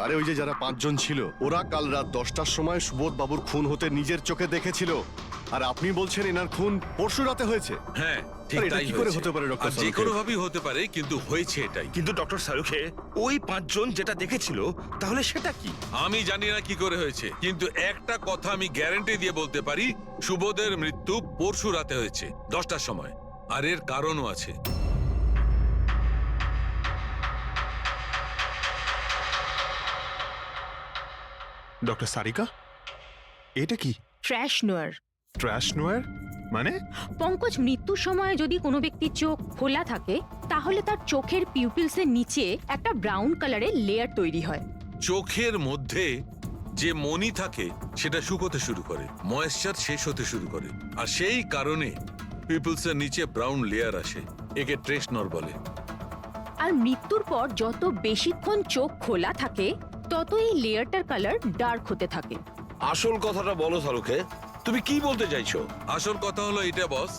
আরে ওই যে যারা 5 জন ছিল ওরা কাল রাত 10টার সময় সুবোধ বাবুর খুন হতে নিজের চোখে দেখেছিল, আর আপনি বলছেন এনার খুন পরশু রাতে হয়েছে। হ্যাঁ ঠিক আরে এটা তাই কি করে হয়েছে। হতে পারে ডক্টর আর যে সালুখে? কোনো ভাবেই হতে পারে, কিন্তু হয়েছে এটাই। কিন্তু ডক্টর সালুখে ওই 5 জন যেটা দেখেছিল তাহলে সেটা কি? আমি জানি না কি করে হয়েছে, কিন্তু একটা কথা আমি গ্যারান্টি দিয়ে বলতে পারি, সুবোধের মৃত্যু পরশু রাতে হয়েছে 10টার সময়, আর এর কারণও আছে। ডক্টর সারিকা, এটা কি? ট্র্যাশ নোয়ার। ট্র্যাশ নোয়ার মানে? পঙ্কজ, মৃত্যুর সময় যদি কোনো ব্যক্তির চোখ খোলা থাকে তাহলে তার চোখের পিউপিলসের নিচে একটা ব্রাউন কালারের লেয়ার তৈরি হয়। চোখের মধ্যে যে মনি থাকে সেটা শুকোতে শুরু করে, ময়েশ্চার শেষ হতে শুরু করে, আর সেই কারণে পিপলসের নিচে ব্রাউন লেয়ার আসে। একে ট্রেস নর বলে। আর মৃত্যুর পর যত বেশিক্ষণ চোখ খোলা থাকে তত এই লেয়ারটার কালার ডার্ক হতে থাকে। আসল কথাটা বলো সালুখে, তুমি কি বলতে চাইছো? আসল কথা হলো এটা বস,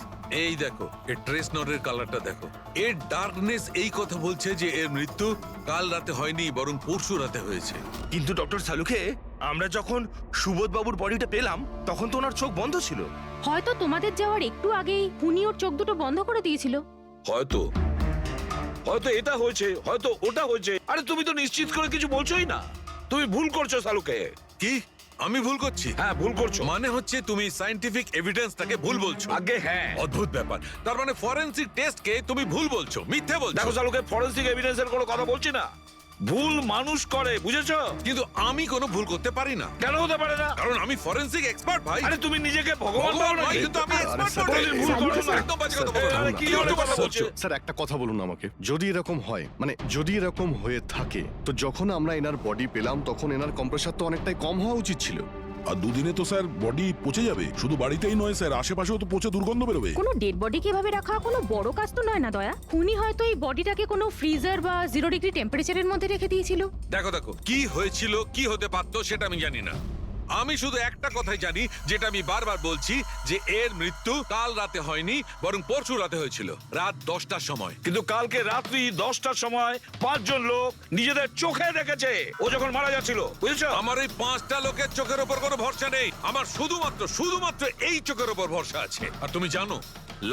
এই দেখো এর ট্রেস নরের কালারটা দেখো, এর ডার্কনেস এই কথা বলছে যে এর মৃত্যু কাল রাতে হয়নি বরং পরশু রাতে হয়েছে। কিন্তু ডক্টর সালুখে, আমরা যখন সুবোধ বাবুর বডিটা পেলাম তখন তো ওনার চোখ বন্ধ ছিল। হয়তো তোমাদের যাওয়ার একটু আগেই উনি ওর চোখ দুটো বন্ধ করে দিয়েছিল। হয়তো হয়তো এটা হয়েছে, হয়তো ওটা হয়েছে। আরে তুমি তো নিশ্চিত করে কিছু বলছোই না, তুমি ভুল করছো সালুখে। কি আমি ভুল করছি? হ্যাঁ ভুল করছো। মানে হচ্ছে তুমি সায়েন্টিফিক এভিডেন্সটাকে ভুল বলছো। আগে হ্যাঁ, অদ্ভুত ব্যাপার, তার মানে ফরেনসিক টেস্টকে তুমি ভুল বলছো, মিথ্যে বলছো। দেখো সালুখে, ফরেনসিক এভিডেন্সের কোনো কথা বলছি না, ভুল মানুষ করে, বুঝেছো? কিন্তু আমি কোনো ভুল করতে পারি না। কেন হতে পারে না? কারণ আমি ফরেনসিক এক্সপার্ট ভাই। আরে তুমি নিজেকে ভগবান ভাবো নয়, নাকি? কিন্তু আমি এক্সপার্ট স্যার, বটে। ভুল করছো না। একদম বাজে কথা বলছো। আরে কি ধরনের কথা বলছো? স্যার একটা কথা বলুন আমাকে, যদি এরকম হয়, মানে যদি এরকম হয়ে থাকে, তো যখন আমরা এনার বডি পেলাম তখন এনার কম্প্রেসার তো অনেকটাই কম হওয়া উচিত ছিল। আর দুদিনে তো স্যার বডি পচে যাবে, শুধু বাড়িতেই নয় স্যার, আশেপাশেও তো পচে দুর্গন্ধ বেরোবে। কোনো ডেড বডি কিভাবে রাখা কোনো বড় কাজ তো নয় না দয়া। খুনি হয়তো এই বডিটাকে কোনো ফ্রিজার বা 0 ডিগ্রি টেম্পারেচারের মধ্যে রেখে দিয়েছিল। দেখো দেখো কি হয়েছিল, কি হতে পারতো সেটা আমি জানি না। আমি শুধু একটা কথাই জানি, যেটা আমি বারবার বলছি, যে এর মৃত্যু কাল রাতে হয়নি বরং পরশু রাতে হয়েছিল রাত 10টার সময়। কিন্তু কালকে রাত্রি 10টার সময় 5 জন লোক নিজেদের চোখে দেখেছে ও যখন মারা যাচ্ছিল, বুঝেছো? আমার এই 5টা লোকের চোখের উপর কোনো ভরসা নেই, আমার শুধুমাত্র এই চোখের উপর ভরসা আছে। আর তুমি জানো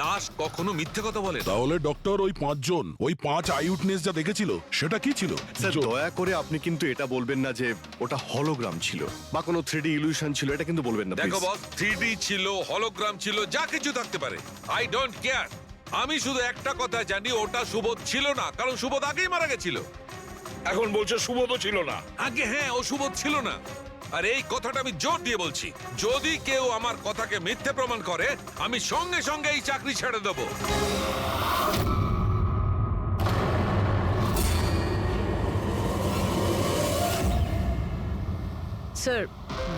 লাশ কখনো মিথ্যে কথা বলে না। তাহলে ডক্টর ওই 5 জন, ওই 5 আই উইটনেস যা দেখেছিল সেটা কি ছিল? স্যার দয়া করে আপনি কিন্তু এটা বলবেন না যে ওটা হলোগ্রাম ছিল বা কোনো 3D ইলিউশন ছিল, এটা কিন্তু বলবেন না দেখো please। বস, 3D ছিল, হলোগ্রাম ছিল, যা কিছু থাকতে পারে, আই ডোন্ট কেয়ার। আমি শুধু একটা কথা জানি, ওটা সুবোধ ছিল না, কারণ সুবোধ আগেই মারা গেছিল। এখন বলছে সুবোধও ছিল না। আগে হ্যাঁ, ও সুবোধ ছিল না। আর এই কথাটা আমি জোর দিয়ে বলছি, যদি কেউ আমার কথাকে মিথ্যে প্রমাণ করে আমি সঙ্গে সঙ্গে এই চাকরি ছেড়ে দেবো। স্যার,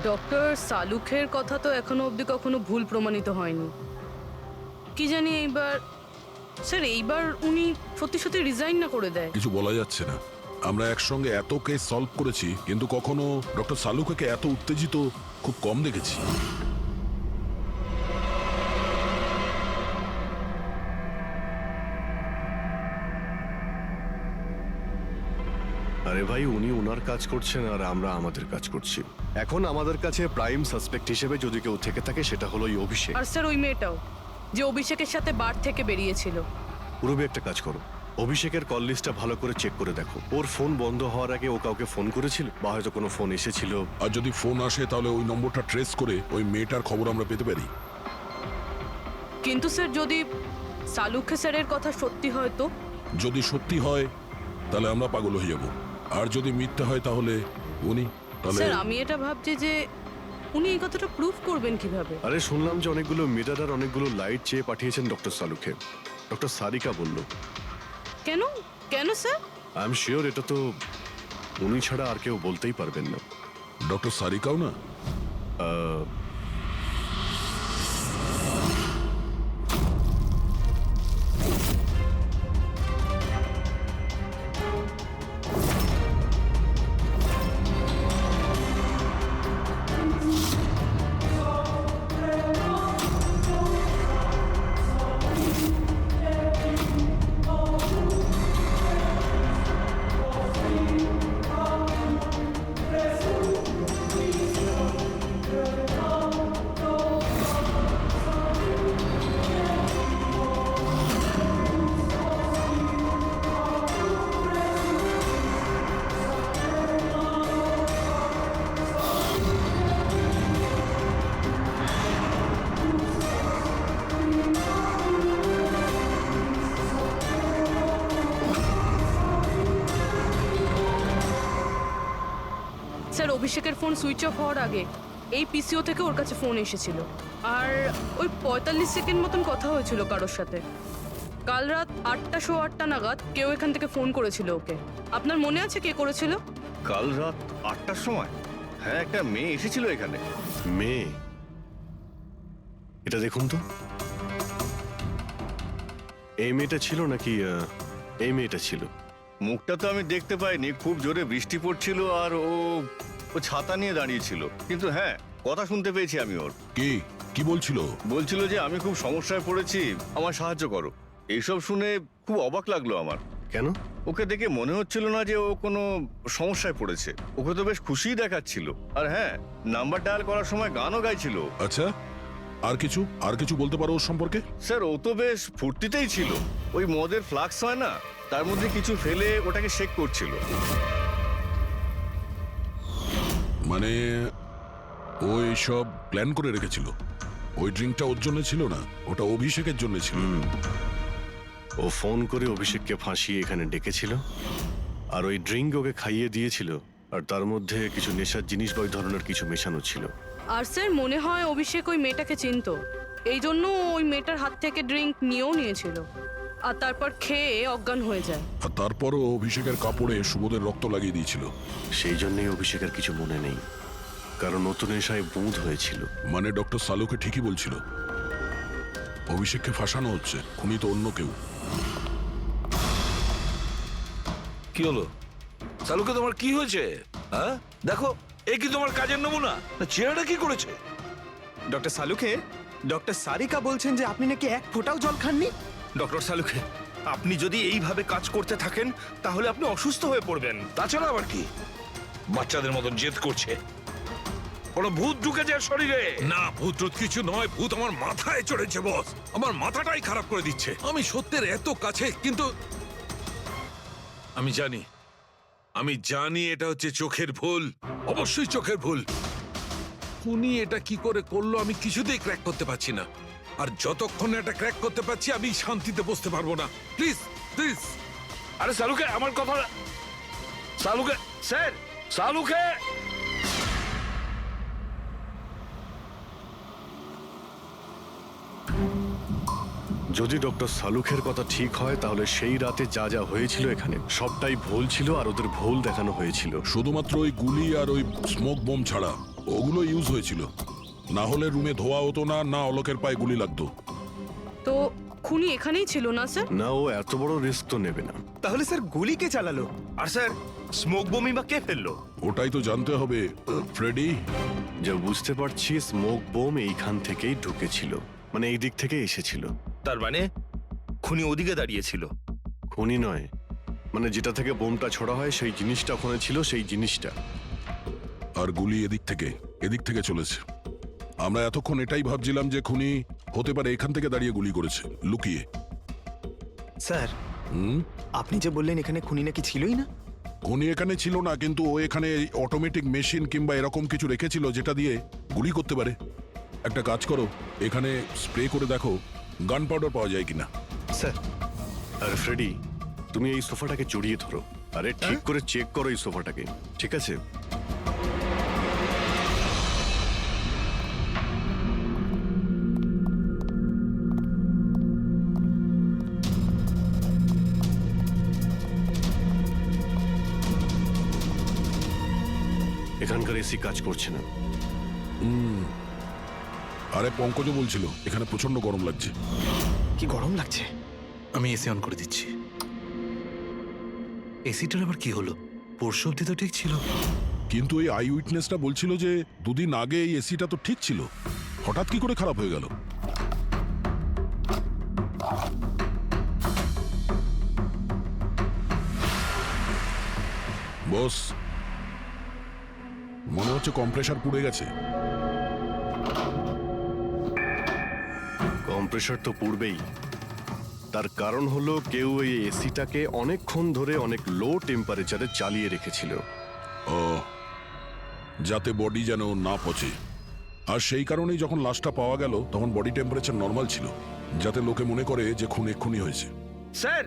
ডক্টর সালুখের কথা তো এখনো অবধি কখনো ভুল প্রমাণিত হয়নি। কি জানি এইবার উনি সত্যি সত্যি রিজাইন না করে দেয়। কিছু বলা যাচ্ছে না। আমরা একসঙ্গে এত কেস সলভ করেছি, কিন্তু কখনো ডক্টর সালুখাকে এত উত্তেজিত খুব কম দেখেছি। আরে ভাই, উনি ওনার কাজ করছেন আর আমরা আমাদের কাজ করছি। এখন আমাদের কাছে প্রাইম সাসপেক্ট হিসেবে যদি কেউ থেকে থাকে সেটা হলো এই অভিষেক। আর স্যার ওই মেয়েটাও, যে অভিষেকের সাথে বার থেকে বেরিয়েছিল। পুরবি একটা কাজ করো, অভিষেকের কল লিস্টটা ভালো করে চেক করে দেখো। ওর ফোন বন্ধ হওয়ার আগে ও কাউকে ফোন করেছিল বা হয়তো কোনো ফোন এসেছিল। আর যদি ফোন আসে তাহলে ওই নম্বরটা ট্রেস করে ওই মেয়েটার খবর আমরা পেতে পারি। কিন্তু স্যার যদি সালুখে স্যারের কথা সত্যি হয় তো? যদি সত্যি হয় তাহলে আমরা পাগল হয়ে যাব, আর যদি মিথ্যা হয় তাহলে উনি, তাহলে স্যার আমি এটা ভাবছি যে উনি এই কথাটা প্রুফ করবেন কিভাবে? আরে শুনলাম যে অনেকগুলো মিটার আর অনেকগুলো লাইট চেয়ে পাঠিয়েছেন ডক্টর সালুখে। ডক্টর সারিকা বলল। কেন কেন স্যার? আই এম শিওর এটা তো উনি ছাড়া আর কেউ বলতেই পারবেন না। ডক্টর সারিকাও না? স্যার অভিষেকের ফোন সুইচ অফ হওয়ার আগে এই পিসিও থেকে ওর কাছে ফোন এসেছিল, আর ওই 45 সেকেন্ড মতন কথা হয়েছিল কারোর সাথে। কাল রাত 8:08 নাগাদ কেউ এখান থেকে ফোন করেছিল ওকে। আপনার মনে আছে কে করেছিল? কাল রাত 8টার সময় হ্যাঁ একটা মেয়ে এসেছিল এখানে। মেয়ে? এটা দেখুন তো, এই মেয়েটা ছিল নাকি এই মেয়েটা ছিল? মুখটা তো আমি দেখতে পাইনি, খুব জোরে বৃষ্টি পড়ছিল আর ও ছাতা নিয়ে দাঁড়িয়ে ছিল, কিন্তু হ্যাঁ কথা শুনতে পেয়েছি আমি ওর। কি বলছিল? বলছিল যে আমি খুব সমস্যায় পড়েছি, আমার সাহায্য করো। এইসব শুনে খুব অবাক লাগলো আমার। কেন? ওকে দেখে মনে হচ্ছিল না যে ও কোনো সমস্যায় পড়েছে, ওকে তো বেশ খুশিই দেখাচ্ছিল। আর হ্যাঁ, নাম্বার ডায়াল করার সময় গানও গাইছিল। আচ্ছা, আর কিছু বলতে পারো ওর সম্পর্কে? স্যার ও তো বেশ ফুর্তিতেই ছিল, ওই মদের ফ্লাক্স হয় না, তার মধ্যে কিছু ফেলে ওটাকে শেক করছিল। মানে ও এইসব প্ল্যান করে রেখেছিল? ওই ড্রিঙ্কটা ওর জন্য ছিল না, ওটা অভিষেকের জন্য ছিল। ও ফোন করে অভিষেককে ফাঁসিয়ে এখানে ডেকেছিল, আর ওই ড্রিঙ্ক ওকে খাইয়ে দিয়েছিল, আর তার মধ্যে কিছু নেশার জিনিস বা ওই ধরনের কিছু মেশানো ছিল। আর স্যার মনে হয় অভিষেক ওই মেয়েটাকে চিনতো, এই জন্য ওই মেয়েটার হাত থেকে ড্রিঙ্ক নিয়েও নিয়েছিল, আর তারপর খেয়ে অজ্ঞান হয়ে যায়। আর তারপরও অভিষেকের কাপড়ে সুবোধের রক্ত লাগিয়ে দিয়েছিল। সেই জন্যই অভিষেকের কিছু মনে নেই, কারণ নতুন নেশায় বুঁদ হয়েছিল। মানে ডক্টর সালুকে ঠিকই বলছিল, অভিষেককে ফাঁসানো হচ্ছে, খুনি তো অন্য কেউ। কি হলো সালুকে, তোমার কি হয়েছে? হ্যাঁ দেখো, এ কি তোমার কাজের নমুনা? না চেহারাটা কি করেছে? ডক্টর সালুকে, ডক্টর সারিকা বলছেন যে আপনি নাকি এক ফোঁটাও জল খাননি। ডক্টর সালুকে, আপনি যদি এইভাবে কাজ করতে থাকেন তাহলে আপনি অসুস্থ হয়ে পড়বেন। তাছাড়া আবার কি বাচ্চাদের মতন জেদ করছে? কোনো ভূত ঢুকেছে এর শরীরে? না, ভূত টুত কিছু নয়, ভূত আমার মাথায় চড়েছে বস, আমার মাথাটাই খারাপ করে দিচ্ছে। আমি সত্যের এত কাছে, কিন্তু আমি জানি এটা হচ্ছে চোখের ভুল, অবশ্যই চোখের ভুল। উনি এটা কি করে করলো আমি কিছুতেই ক্র্যাক করতে পারছি না, আর যতক্ষণ এটা ক্র্যাক করতে পারছি আমি শান্তিতে বসতে পারবো না। Please please. আরে সালুকে আমার কথা, সালুকে স্যার, সালুকে। যদি ডক্টর সালুখের কথা ঠিক হয়, তাহলে সেই রাতে যা যা হয়েছিল এখানে সবটাই ভুল ছিল, আর ওদের ভুল দেখানো হয়েছিল। শুধুমাত্র ওই গুলি আর ওই স্মোক বোম ছাড়া ওগুলো ইউজ হয়েছিল, না হলে রুমে ধোয়া হতো না, না অলোকের পায়ে গুলি লাগতো। তো খুনি এখানেই ছিল না স্যার? না, ও এত বড় রিস্ক তো নেবে না। তাহলে স্যার গুলি কে চালালো? আর স্যার স্মোক বোমই বা কে ফেললো? ওটাই তো জানতে হবে ফ্রেডি। যা বুঝতে পারছি, স্মোক বোম এইখান থেকেই ঢুকেছিল, মানে এই দিক থেকে এসেছিল। তার মানে খুনি ওদিকে দাঁড়িয়েছিল? খুনি নয়, মানে যেটা থেকে বোমটা ছোড়া হয় সেই জিনিসটা ওখানে ছিল, সেই জিনিসটা। আর গুলি এদিক থেকে চলেছে। আমরা এতক্ষণ এটাই ভাবছিলাম যে খুনি হতে পারে এখান থেকে দাঁড়িয়ে গুলি করেছে লুকিয়ে। স্যার আপনি যে বললেন এখানে খুনি নাকি ছিলই না। খুনি এখানে ছিল না, কিন্তু ও এখানে অটোমেটিক মেশিন কিংবা এরকম কিছু রেখেছিল যেটা দিয়ে গুলি করতে পারে। একটা কাজ করো, এখানে স্প্রে করে দেখো গান পাউডার পাওয়া যায় কিনা। স্যার আর ফ্রেডি, তুমি এই সোফাটাকে জড়িয়ে ধরো, আরে ঠিক করে চেক করো এই সোফাটাকে, ঠিক আছে? এখানকার এসি কাজ করছে না। আরে পঙ্কজও বলছিল এখানে প্রচন্ড গরম লাগছে। কি গরম লাগছে? আমি এসি অন করে দিচ্ছি। এসিটার আবার কি হলো? পরশু অব্দি তো ঠিক ছিল। কিন্তু এই আই উইটনেসটা বলছিল যে দুদিন আগে এই এসিটা তো ঠিক ছিল, হঠাৎ কি করে খারাপ হয়ে গেল? বস, মনে হচ্ছে কম্প্রেসার পুড়ে গেছে। কম্প্রেসার তো পূর্বেই, তার কারণ হলো কেউ এই এসিটাকে অনেকক্ষণ ধরে অনেক লো টেম্পারেচারে চালিয়ে রেখেছিল। ও, যাতে বডি যেন না পচে। আর সেই কারণেই যখন লাশটা পাওয়া গেল তখন বডি টেম্পারেচার নর্মাল ছিল, যাতে লোকে মনে করে যে খুন এক্ষুনি হয়েছে। স্যার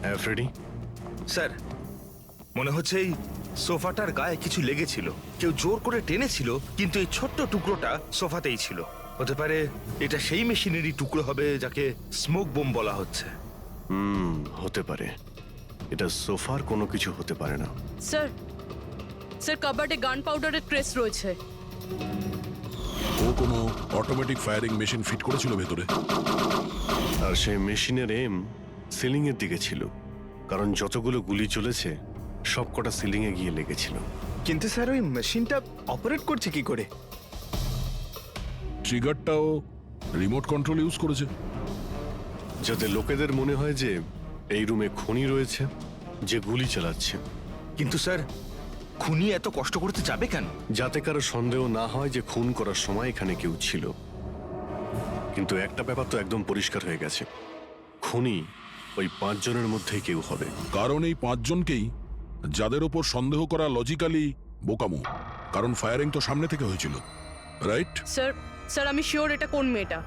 হ্যাঁ ফ্রেডি, স্যার মনে হচ্ছে এই সোফাটার গায়ে কিছু লেগেছিল, কেউ জোর করে টেনেছিল, কিন্তু এই ছোট্ট টুকরোটা সোফাতেই ছিল। হতে পারে এটা সেই মেশিনেরই টুকরো হবে যাকে স্মোক বোম বলা হচ্ছে। হতে পারে। এটা সোফার কোনো কিছু হতে পারে না। স্যার স্যার কাবার্ডে গান পাউডারের ট্রেস রয়েছে। ও কোনো অটোমেটিক ফায়ারিং মেশিন ফিট করেছিল ভেতরে। আর সেই মেশিনের এম সিলিং এর দিকে ছিল, কারণ যতগুলো গুলি চলেছে সবকটা সিলিং এ গিয়ে লেগেছিল। কিন্তু স্যার ওই মেশিনটা অপারেট করছে কি করে? ট্রিগারটাও রিমোট কন্ট্রোল ইউজ করেছে। যাতে লোকেদের মনে হয় যে এই রুমে খুনি রয়েছে যে গুলি চালাচ্ছে, কিন্তু স্যার খুনি এত কষ্ট করতে যাবে কেন? যাতে কারো সন্দেহ না হয় যে খুন করার সময় এখানে কেউ ছিল। কিন্তু একটা ব্যাপার তো একদম পরিষ্কার হয়ে গেছে, খুনি ওই 5 জনের মধ্যেই কেউ হবে। কারণ এই 5 জনকেই যাদের ওপর সন্দেহ করা লজিক্যালি বোকামো, কারণ ফায়ারিং তো সামনে থেকে হয়েছিল, রাইট? স্যার স্যার আমি শিওর এটা কোন মেয়েটা,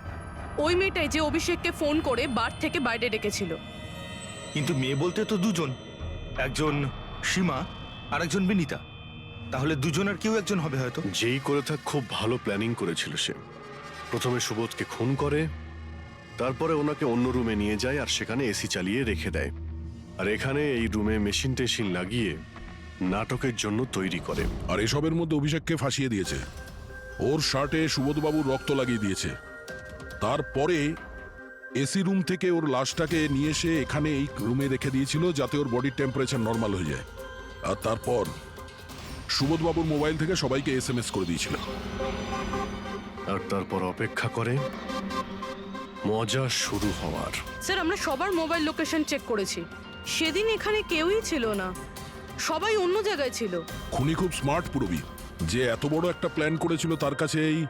ওই মেয়েটাই যে অভিষেককে ফোন করে বার থেকে বাইরে ডেকেছিল। কিন্তু মেয়ে বলতে তো দুজন, একজন সীমা আর একজন বিনীতা। তাহলে দুজনের কেউ একজন হবে হয়তো। যেই করে থাক খুব ভালো প্ল্যানিং করেছিল সে। প্রথমে সুবোধকে খুন করে, তারপরে ওনাকে অন্য রুমে নিয়ে যায় আর সেখানে এসি চালিয়ে রেখে দেয়। আর এখানে এই রুমে মেশিন টেশিন লাগিয়ে নাটকের জন্য তৈরি করে। আর এসবের মধ্যে অভিষেককে ফাঁসিয়ে দিয়েছে। ওর শার্টে সুবোধবাবুর রক্ত লাগিয়ে দিয়েছে। তারপরে এসি রুম থেকে ওর লাশটাকে নিয়ে এসে এখানে এই রুমে রেখে দিয়েছিল যাতে ওর বডির টেম্পারেচার নর্মাল হয়ে যায়। আর তারপর সুবোধবাবুর মোবাইল থেকে সবাইকে SMS করে দিয়েছিল। আর তারপর অপেক্ষা করে মজা শুরু হওয়ার। স্যার আমরা সবার মোবাইল লোকেশন চেক করেছি, সেদিন এখানে কেউই ছিল না, সবাই অন্য জায়গায় ছিল। খুনি খুব স্মার্ট পুরবি, যে এত বড় একটা প্ল্যান করেছিল তার কাছে এই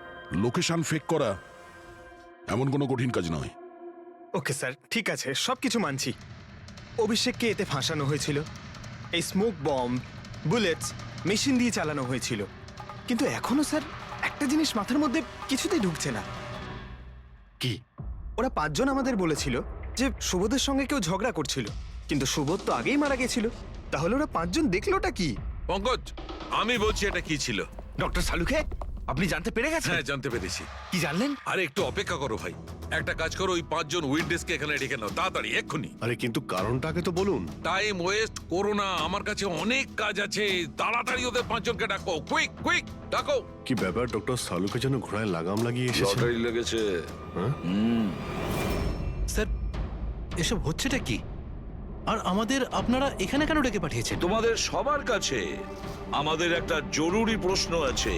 লোকেশন ফেক করা এমন কোনো কঠিন কাজ নয়। ওকে স্যার, ঠিক আছে, সবকিছু মানছি। অভিষেককে এতে ফাঁসানো হয়েছিল, এই স্মোক বম্ব, বুলেটস, মেশিন দিয়ে চালানো হয়েছিল। কিন্তু এখনো স্যার একটা জিনিস মাথার মধ্যে কিছুতেই ঢুকছে না। কি? ওরা 5 জন আমাদের বলেছিল যে সুবোধের সঙ্গে কেউ ঝগড়া করছিল, কিন্তু সুবোধ তো আগেই মারা গেছিল। তাহলে ওরা 5 জন দেখলোটা কি? পঙ্কজ, আমি বলছি এটা কি ছিল। ডক্টর সালুখে, আপনি জানতে পেরে গেছেন? হ্যাঁ, জানতে পেরেছি। কি জানলেন? আরে একটু অপেক্ষা করো ভাই, একটা কাজ করো, ওই 5 জন উইটনেসকে এখানে ডেকে নাও তাড়াতাড়ি, এক্ষুনি। আরে কিন্তু কারণটাকে তো বলুন। টাইম ওয়েস্ট করো না, আমার কাছে অনেক কাজ আছে। তাড়াতাড়ি ওদের 5 জনকে ডাকো, কুইক কুইক ডাকো। কি ব্যাপার, ডক্টর সালুকে যেন ঘোড়ায় লাগাম লাগিয়ে এসেছে। লটারি লেগেছে। স্যার এসব হচ্ছেটা কি? আর আমাদের আপনারা এখানে কেন ডেকে পাঠিয়েছেন? তোমাদের সবার কাছে আমাদের একটা জরুরি প্রশ্ন আছে,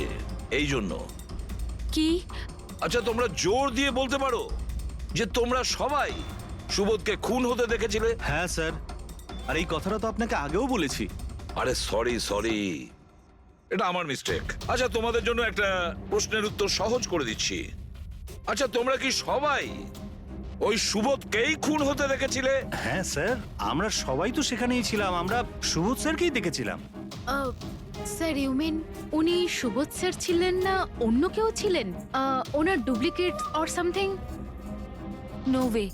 এই জন্য। কি? আচ্ছা, তোমরা জোর দিয়ে বলতে পারো যে তোমরা সবাই সুবোধকে খুন হতে দেখেছিলে? হ্যাঁ স্যার, আর এই কথাটা তো আপনাকে আগেও বলেছি। আরে সরি, এটা আমার মিস্টেক। আচ্ছা, তোমাদের জন্য একটা প্রশ্নের উত্তর সহজ করে দিচ্ছি। আচ্ছা, তোমরা কি সবাই ওই সুবোধকেই খুন হতে দেখেছিলে? হ্যাঁ স্যার, আমরা সবাই তো সেখানেই ছিলাম, আমরা সুবোধ স্যারকেই দেখেছিলাম। স্যার ইউ মিন উনি সুবোধ স্যার ছিলেন না অন্য কেউ ছিলেন? ওনার duplicate or something? No way,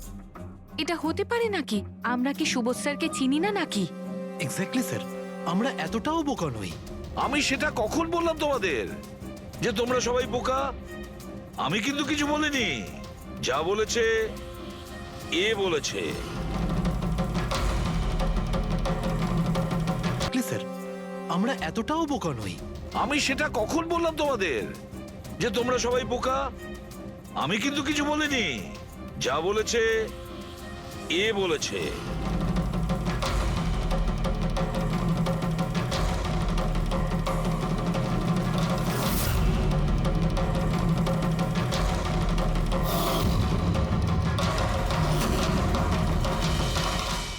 এটা হতে পারে নাকি? আমরা কি সুবোধ স্যারকে চিনি না নাকি? এক্স্যাক্টলি স্যার, আমরা এতটাও বোকা নই। আমি সেটা কখন বললাম তোমাদের যে তোমরা সবাই বোকা? আমি কিন্তু কিছু বলিনি, যা বলেছে এ বলেছে। স্যার আমরা এতটাও বোকা নই। আমি সেটা কখন বললাম তোমাদের যে তোমরা সবাই বোকা? আমি কিন্তু কিছু বলিনি, যা বলেছে এ বলেছে।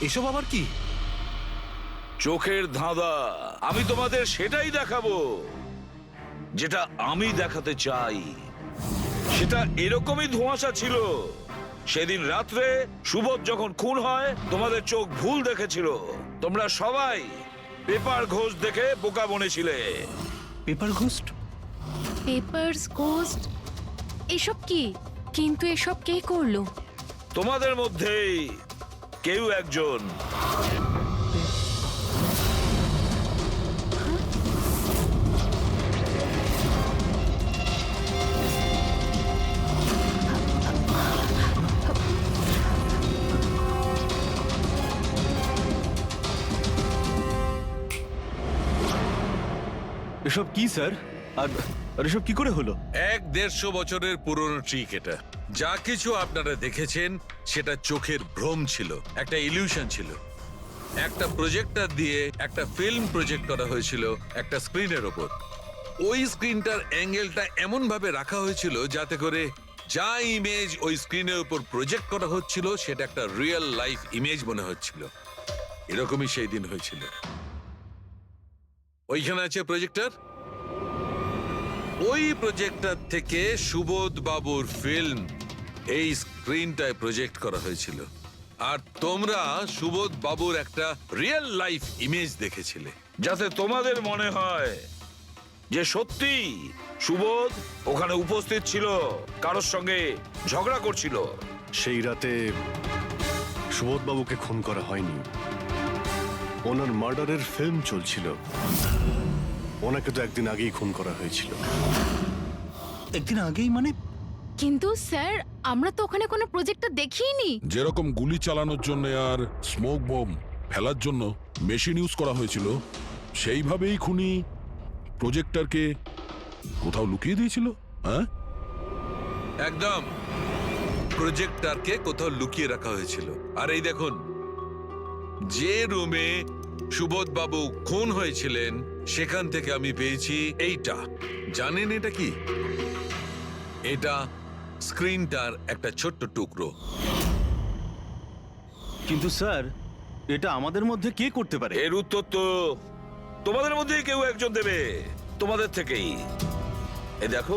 এসব আবার কি? চোখের ধাঁধা। আমি তোমাদের সেটাই দেখাবো যেটা আমি দেখাতে চাই। সেটা এরকমই ধোঁয়াশা ছিল। সেদিন রাত্রে সুবোধ যখন খুন হয়, তোমাদের চোখ ভুল দেখেছিল। তোমরা সবাই পেপার ঘোষ দেখে বোকা বনেছিলে। Paper ghost? Papers ghost? এসব কি? কিন্তু এসব কে করলো? তোমাদের মধ্যেই কেউ একজন। এসব কি স্যার? আর এসব কি করে হলো? 150 বছরের পুরনো ট্রিক এটা। যা কিছু আপনারা দেখেছেন সেটা চোখের ভ্রম ছিল, একটা ইলিউশন ছিল। একটা প্রজেক্টর দিয়ে একটা ফিল্ম প্রজেক্ট করা হয়েছিল একটা স্ক্রিনের ওপর। ওই স্ক্রিনটার অ্যাঙ্গেলটা এমন ভাবে রাখা হয়েছিল যাতে করে যা ইমেজ ওই স্ক্রিনের উপর প্রজেক্ট করা হচ্ছিল সেটা একটা রিয়েল লাইফ ইমেজ মনে হচ্ছিল। এরকমই সেই দিন হয়েছিল। ওইখানে আছে প্রজেক্টর। ওই প্রজেক্টর থেকে সুবোধ বাবুর ফিল্ম এই স্ক্রিনটায় প্রজেক্ট করা হয়েছিল, আর তোমরা সুবোধ বাবুর একটা রিয়েল লাইফ ইমেজ দেখেছিলে। যাতে তোমাদের মনে হয় যে সত্যি সুবোধ ওখানে উপস্থিত ছিল, কারোর সঙ্গে ঝগড়া করছিল। সেই রাতে সুবোধবাবুকে খুন করা হয়নি, ওনার মার্ডারের ফিল্ম চলছিল। ওনাকে তো একদিন আগেই খুন করা হয়েছিল। একদিন আগেই মানে? কিন্তু স্যার আমরা তো ওখানে কোনো প্রজেক্টটা দেখিনি। যেরকম গুলি চালানোর জন্য আর স্মোক বম ফেলার জন্য মেশিন ইউজ করা হয়েছিল, সেইভাবেই খুনি প্রজেক্টরকে কোথাও লুকিয়ে দিয়েছিল। হ্যাঁ, একদম, প্রজেক্টরকে কোথাও লুকিয়ে রাখা হয়েছিল। আর এই দেখুন, যে রুমে সুবোধ বাবু খুন হয়েছিলেন সেখান থেকে আমি পেয়েছি এইটা। জানেন এটা কি? এটা স্ক্রিনটার একটা ছোট্ট টুকরো। কিন্তু স্যার, এটা আমাদের মধ্যে কে করতে পারে? এর উত্তর তো তোমাদের মধ্যেই কেউ একজন দেবে, তোমাদের থেকেই। এ দেখো,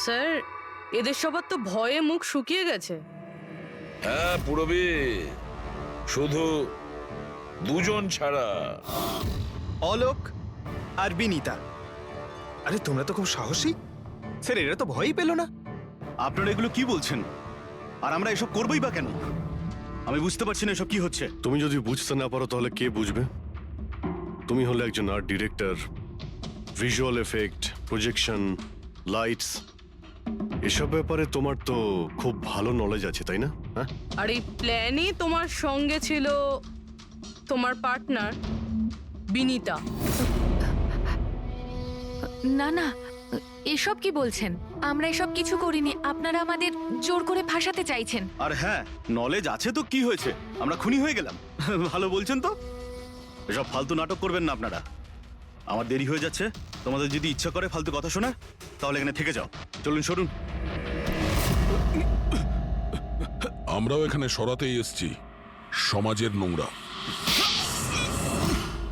স্যার এদের সবার তো ভয়ে মুখ শুকিয়ে গেছে। হ্যাঁ পুরবী, শুধু দুজন ছাড়া। অলোক আর বিনীতা। আরে তোমরা তো খুব সাহসী। স্যার এরা তো ভয়ই পেল না। আপনারা এগুলো কি বলছেন? আর আমরা এসব করবোই বা কেন? আমি বুঝতে পারছি না এসব কি হচ্ছে। তুমি যদি বুঝতে না পারো তাহলে কে বুঝবে? তুমি হলে একজন art director. Visual effect, projection, lights, এসব ব্যাপারে তোমার তো খুব ভালো নলেজ আছে, তাই না? হ্যাঁ, আর এই প্ল্যানে তোমার সঙ্গে ছিল তোমার পার্টনার বিনীতা। না না, এসব কি বলছেন? আমরা এসব কিছু করিনি। আপনারা আমাদের জোর করে ফাঁসাতে চাইছেন। আর হ্যাঁ, নলেজ আছে তো কি হয়েছে? আমরা খুনি হয়ে গেলাম। ভালো বলছেন তো। এসব ফালতু নাটক করবেন না আপনারা। আমার দেরি হয়ে যাচ্ছে। তোমাদের যদি ইচ্ছা করে ফালতু কথা শোনা, তাহলে এখানে থেকে যাও। চলুন, সরুন। আমরাও এখানে সরাতেই এসছি সমাজের নোংরা।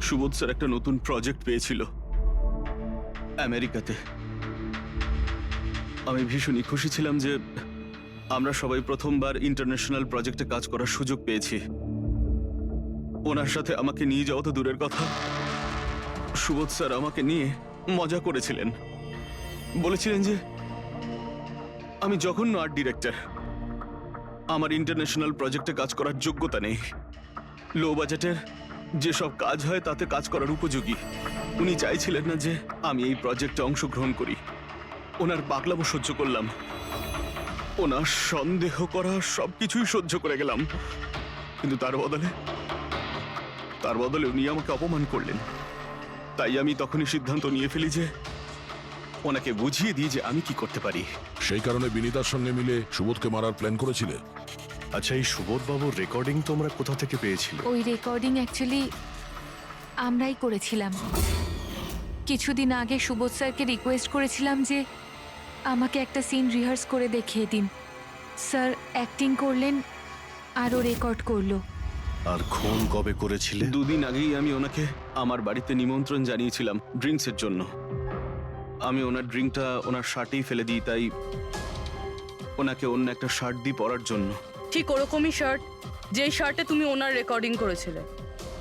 সুবোধ স্যার একটা নতুন প্রজেক্ট পেয়েছিল আমেরিকাতে। আমি ভীষণই খুশি ছিলাম যে আমরা সবাই প্রথমবার ইন্টারন্যাশনাল প্রজেক্টে কাজ করার সুযোগ পেয়েছি। ওনার সাথে আমাকে নিয়ে যাওয়া তো দূরের কথা, সুবোধ স্যার আমাকে নিয়ে মজা করেছিলেন। বলেছিলেন যে আমি জঘন্য আর্ট ডিরেক্টর, আমার ইন্টারন্যাশনাল প্রজেক্টে কাজ করার যোগ্যতা নেই, লো বাজেটের যেসব কাজ হয় তাতে কাজ করার উপযোগী। উনি চাইছিলেন না যে আমি এই প্রজেক্টে অংশগ্রহণ করি। ওনার পাগলামো সহ্য করলাম, ওনার সন্দেহ করা সবকিছুই সহ্য করে গেলাম। কিন্তু তার বদলে উনি আমাকে অপমান করলেন। তাই আমি তখনই সিদ্ধান্ত নিয়ে ফেলি যে ওনাকে বুঝিয়ে দিই যে আমি কি করতে পারি। সেই কারণে বিনীতার সঙ্গে মিলে সুবোধকে মারার প্ল্যান করেছিলে। আচ্ছা, এই সুবোধবাবুর রেকর্ডিং তোমরা কোথা থেকে পেয়েছিলে? ওই রেকর্ডিং অ্যাকচুয়ালি আমরাই করেছিলাম। কিছুদিন আগে সুবোধ স্যারকে রিকোয়েস্ট করেছিলাম যে আমাকে একটা সিন রিহার্স করে দেখিয়ে দিন। স্যার অ্যাক্টিং করলেন আর ও রেকর্ড করলো। আর খুন কবে করেছিলে? 2 দিন আগেই আমি ওনাকে আমার বাড়িতে নিমন্ত্রণ জানিয়েছিলাম ড্রিঙ্কসের জন্য। আমি ওনার ড্রিঙ্কটা ওনার শার্টেই ফেলে দিই, তাই ওনাকে অন্য একটা শার্ট দিয়ে পরার জন্য ঠিক ওরকমই শার্ট, যেই শার্টে তুমি ওনার রেকর্ডিং করেছিলে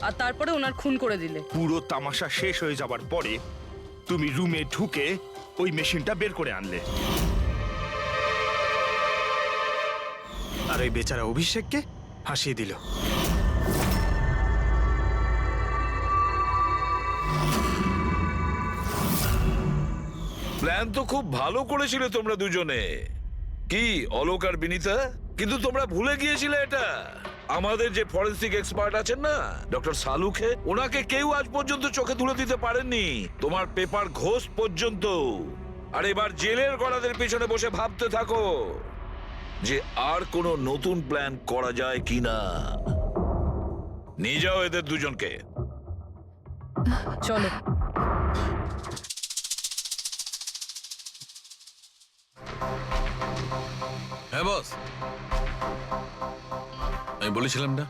আর তারপরে ওনার খুন করে দিলে। পুরো তামাশা শেষ হয়ে যাবার পরে তুমি রুমে ঢুকে ওই মেশিনটা বের করে আনলে। আর ওই বেচারা অভিষেককে ফাঁসিয়ে দিল। প্ল্যান তো খুব ভালো করেছিলে তোমরা দুজনে, কি অলোক আর বিনীতা, কিন্তু তোমরা ভুলে গিয়েছিলে এটা। আমাদের যে ফরেন্সিক এক্সপার্ট আছেন না, ডক্টর সালুখে, ওনাকে কেউ আজ পর্যন্ত চোখে তুলে দিতে পারেননি, তোমার পেপার ঘোষ পর্যন্ত। আর এবার জেলের গড়াদের পেছনে বসে ভাবতে থাকো যে আর কোনো নতুন প্ল্যান করা যায় কিনা। নিয়ে যাও এদের দুজনকে। চলো। হ্যাঁ বস, আমি বলেছিলাম না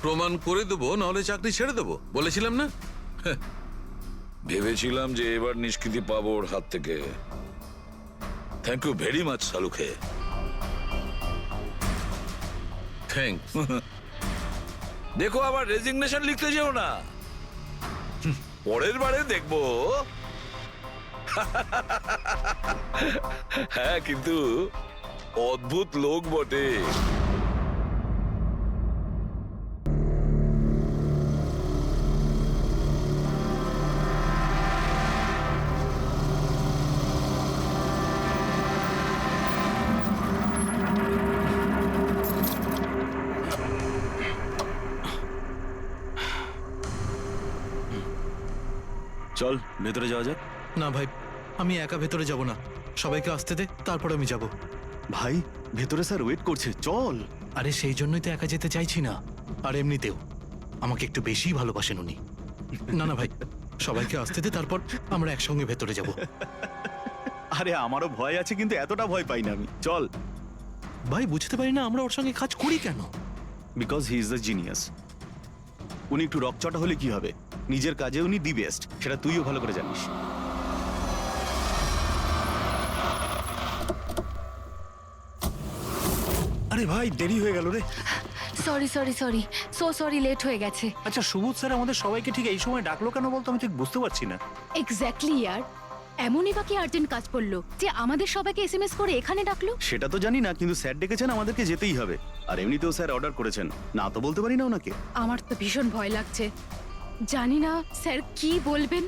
প্রমাণ করে দেবো, নাহলে চাকরি ছেড়ে দেবো, বলেছিলাম না? ভেবেছিলাম যে এবার নিষ্কৃতি পাবো ওর হাত থেকে। Thank you very much Salukhe. Thanks. দেখো আবার রেজিগনেশন লিখতে যেও না, পরের বারে দেখবো। হ্যাঁ, কিন্তু অদ্ভুত লোক বটে। চল ভেতরে যাওয়া যাক। না ভাই, আমি একা ভেতরে যাব না, সবাইকে আসতে দে, তারপর আমি যাব। ভাই ভেতরে স্যার ওয়েট করছে, চল। আরে সেই জন্যই তো একা যেতে চাইছি না। আর এমনিতেও আমাকে একটু বেশি ভালোবাসেন উনি। না না ভাই, সবাইকে আসতে দে, তারপর আমরা একসঙ্গে ভেতরে যাব। আরে আমারও ভয় আছে, কিন্তু এতটা ভয় পাই না আমি। চল। ভাই বুঝতে পারি না আমরা ওর সঙ্গে কাজ করি কেন। Because he is the genius. উনি একটু রকচটা হলে কি হবে, নিজের কাজে উনি দি বেস্ট, সেটা তুইও ভালো করে জানিস। আরে ভাই দেরি হয়ে গেল রে। Sorry sorry sorry, so sorry, late হয়ে গেছে। আচ্ছা সুবোধ স্যার আমাদের সবাইকে ঠিক এই সময় ডাকলো কেন বলতো, আমি ঠিক বুঝতে পারছি না। এক্স্যাক্টলি ইয়ার, এমনই বাকি আর্জেন্ট কাজ পড়লো যে আমাদের সবাইকে এসএমএস করে এখানে ডাকলো। সেটা তো জানি না, কিন্তু স্যার ডেকেছেন, আমাদেরকে যেতেই হবে। আর এমনিতেও স্যার অর্ডার করেছেন, না তো বলতে পারি না ওনাকে। আমার তো ভীষণ ভয় লাগছে, জানি না স্যার কি বলবেন।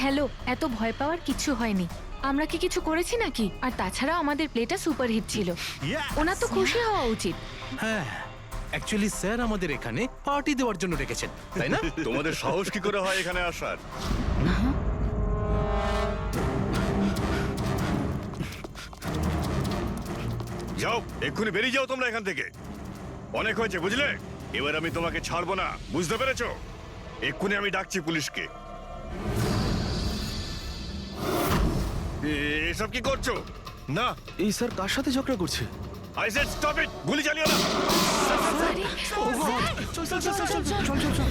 হ্যালো, এত ভয় পাওয়ার কিছু হয়নি। আমরা কি কিছু করেছি নাকি? আর তাছাড়া আমাদের প্লেটা সুপারহিট ছিল, ওনার তো খুশি হওয়া উচিত। হ্যাঁ, অ্যাকচুয়ালি স্যার আমাদের এখানে পার্টি দেওয়ার জন্য রেখেছেন, তাই না? তোমাদের সাহস কি করে হয় এখানে আসার? যাও, এক্ষুনি বেরিয়ে যাও তোমরা এখান থেকে। অনেক হয়েছে বুঝলে, এবার আমি তোমাকে ছাড়বো না, বুঝতে পেরেছো? এক্ষুনি আমি ডাকছি পুলিশকে। এসব কি করছো? না, এই স্যার কার সাথে ঝগড়া করছে? আই সেড স্টপ ইট, গুলি চালিও না। চল চল চল চল চল চল চল চল চল।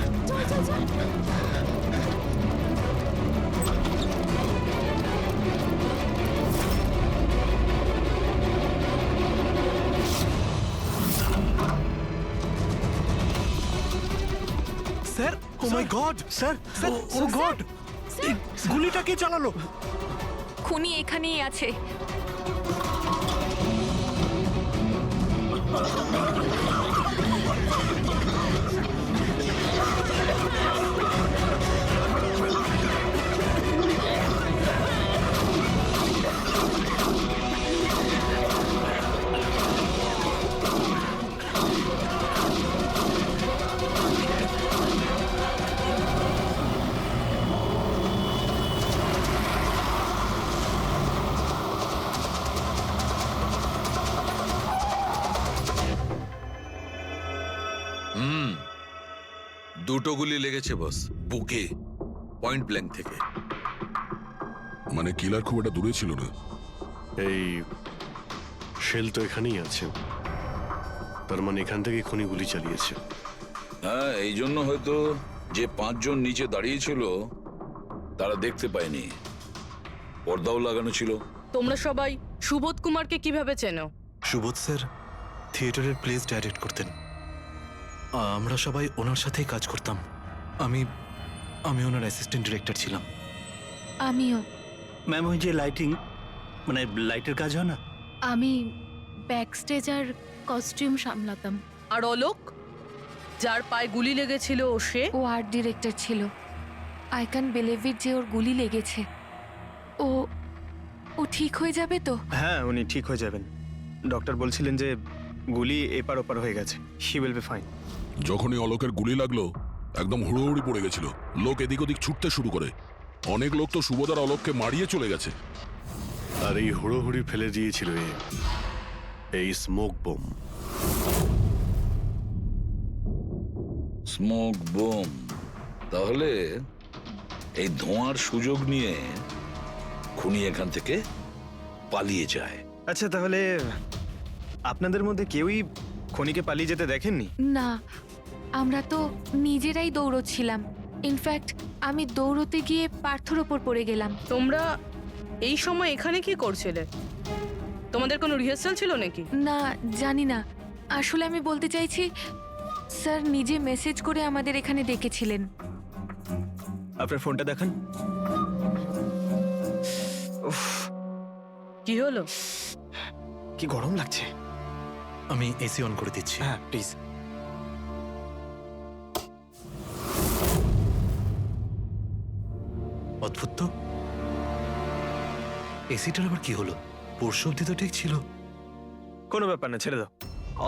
স্যার, ও মাই গড স্যার, ও গড, এই গুলিটা কে চালালো? খুনি এখানেই আছে। দুটো গুলি লেগেছে বস, বুকে, পয়েন্ট ব্ল্যাঙ্ক থেকে। মানে কিলার খুব একটা দূরে ছিল না। এই শেল তো এখানেই আছে, তার মানে এখান থেকে খুনি গুলি চালিয়েছে। হ্যাঁ, এই জন্য হয়তো যে 5 জন নিচে দাঁড়িয়ে ছিল তারা দেখতে পায়নি, পর্দাও লাগানো ছিল। তোমরা সবাই সুবোধ কুমারকে কিভাবে চেনো? সুবোধ স্যার থিয়েটারের প্লেস ডাইরেক্ট করতেন। আমরা সবাই ওনার সাথেই কাজ করতাম। আমি আমি ওনার অ্যাসিস্ট্যান্ট ডিরেক্টর ছিলাম। আমিও। ম্যাম, ওই যে লাইটিং, মানে লাইটের কাজ হয় না? আমি ব্যাক স্টেজ আর কস্টিউম সামলাতাম। আর অলোক, যার পায়ে গুলি লেগেছিল, সে? ও আর্ট ডিরেক্টর ছিল। আই ক্যান বিলিভ ইট যে ওর গুলি লেগেছে। ও ও ঠিক হয়ে যাবে তো? হ্যাঁ, উনি ঠিক হয়ে যাবেন। ডক্টর বলছিলেন যে গুলি এপার ওপার হয়ে গেছে, হি উইল বি ফাইন। যখনই অলোকের গুলি লাগলো একদম হুড়োহুড়ি পড়ে গেছিল। লোক এদিক ওদিক ছুটতে শুরু করে। অনেক লোক তো সুবোধার অলোককে মারিয়ে চলে গেছে। আর এই হুড়োহুড়ি ফেলে দিয়েছিল এই স্মোক বোম। Smoke bomb. তাহলে এই ধোঁয়ার সুযোগ নিয়ে খুনি এখান থেকে পালিয়ে যায়। আচ্ছা, তাহলে আপনাদের মধ্যে কেউই খনিকে পালিয়ে যেতে দেখেননি? না, আমরা তো নিজেরাই দৌড়চ্ছিলাম। ইনফ্যাক্ট আমি দৌড়তে গিয়ে পার্থর ওপর পড়ে গেলাম। তোমরা এই সময় এখানে কি করছিলে? তোমাদের কোনো রিহার্সাল ছিল নাকি? না, জানি না। আসলে আমি বলতে চাইছি, স্যার নিজে মেসেজ করে আমাদের এখানে ডেকেছিলেন। আপনার ফোনটা দেখান। উফ, কি হলো? কি গরম লাগছে। আমি এসি অন করে দিচ্ছি। হ্যাঁ, প্লিজ। অদ্ভুত তো, এসিটার আবার কি হলো? পরশু অব্দি তো ঠিক ছিল। কোনো ব্যাপার না, ছেড়ে দাও।